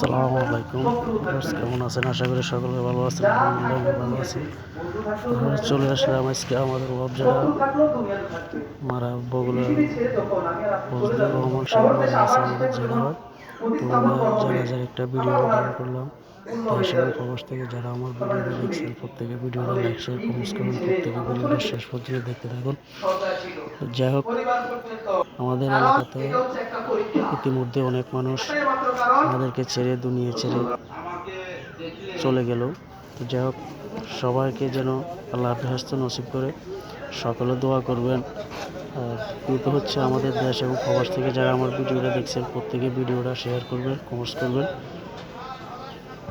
আসসালামু আলাইকুম। কেমন আছেন? আশা করি সকলে ভালো আছেন। আলহামদুলিল্লাহ ভালো আছি। আমরা চলে আসলাম আজকে আমাদের অবজারা মারা বগুড়া ফজলুর রহমান সাহেব মারা গেছে আমাদের জেলায়। তো আমরা যারা একটা ভিডিও রেকর্ড করলাম দেশ এবং প্রবাস থেকে যারা আমার ভিডিওটা দেখছেন প্রত্যেকে ভিডিওটা লাইক শেয়ার কমেন্টস করুন, প্রত্যেকে ভিডিওটা শেষ পর্যন্ত দেখতে থাকুন। যাই হোক, আমাদের এলাকাতে ইতিমধ্যে অনেক মানুষ আমাদেরকে ছেড়ে দুনিয়া ছেড়ে চলে গেল। তো যাই হোক, সবাইকে যেন আল্লাহ বেহেশত নসিব করে, সকলে দোয়া করবেন। আর কিন্তু হচ্ছে আমাদের দেশ এবং প্রবাস থেকে যারা আমার ভিডিওটা দেখছেন প্রত্যেকে ভিডিওটা শেয়ার করবেন, কমেন্টস করবেন।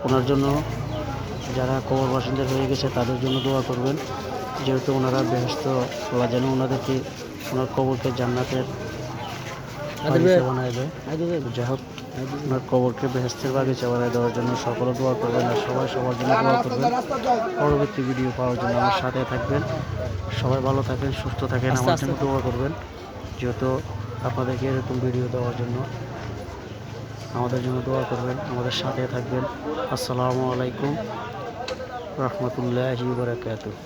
ওনার জন্য যারা কবর বাসিন্দা হয়ে গেছে তাদের জন্য দোয়া করবেন, যেহেতু ওনারা বেহেশত আল্লাহ যেন ওনাদেরকে ওনার কবরকে জান্নাতের বাগিচা বানায় দেয়। যাই হোক, ওনার কবরকে বেহেশতের বাগিচা বানায় দেওয়ার জন্য সকলে দোয়া করবেন আর সবাই সবার জন্য দোয়া করবেন। পরবর্তী ভিডিও পাওয়ার জন্য আমার সাথে থাকবেন। সবাই ভালো থাকেন, সুস্থ থাকেন, আমার জন্য দোয়া করবেন, যেহেতু আপনাদেরকে এরকম ভিডিও দেওয়ার জন্য আমাদের জন্য দোয়া করবেন, আমাদের সাথে থাকবেন। আসসালামু আলাইকুম রহমতুল্লাহি ওয়া বারাকাতুহু।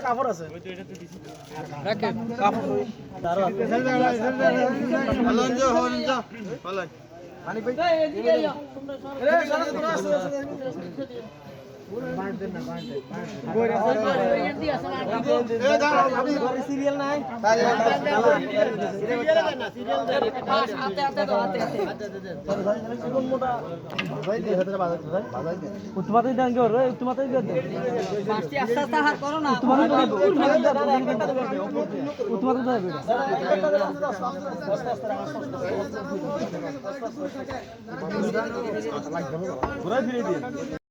কাপড় আছে সিরিয়াল নাই তোমাদের দেন কি রে তোমাদের দেন পাঁচটি আস্তে আস্তে হাত করো না তোমাদের দেন তোমাদের দেন ঘুরে ফিরে দিয়ে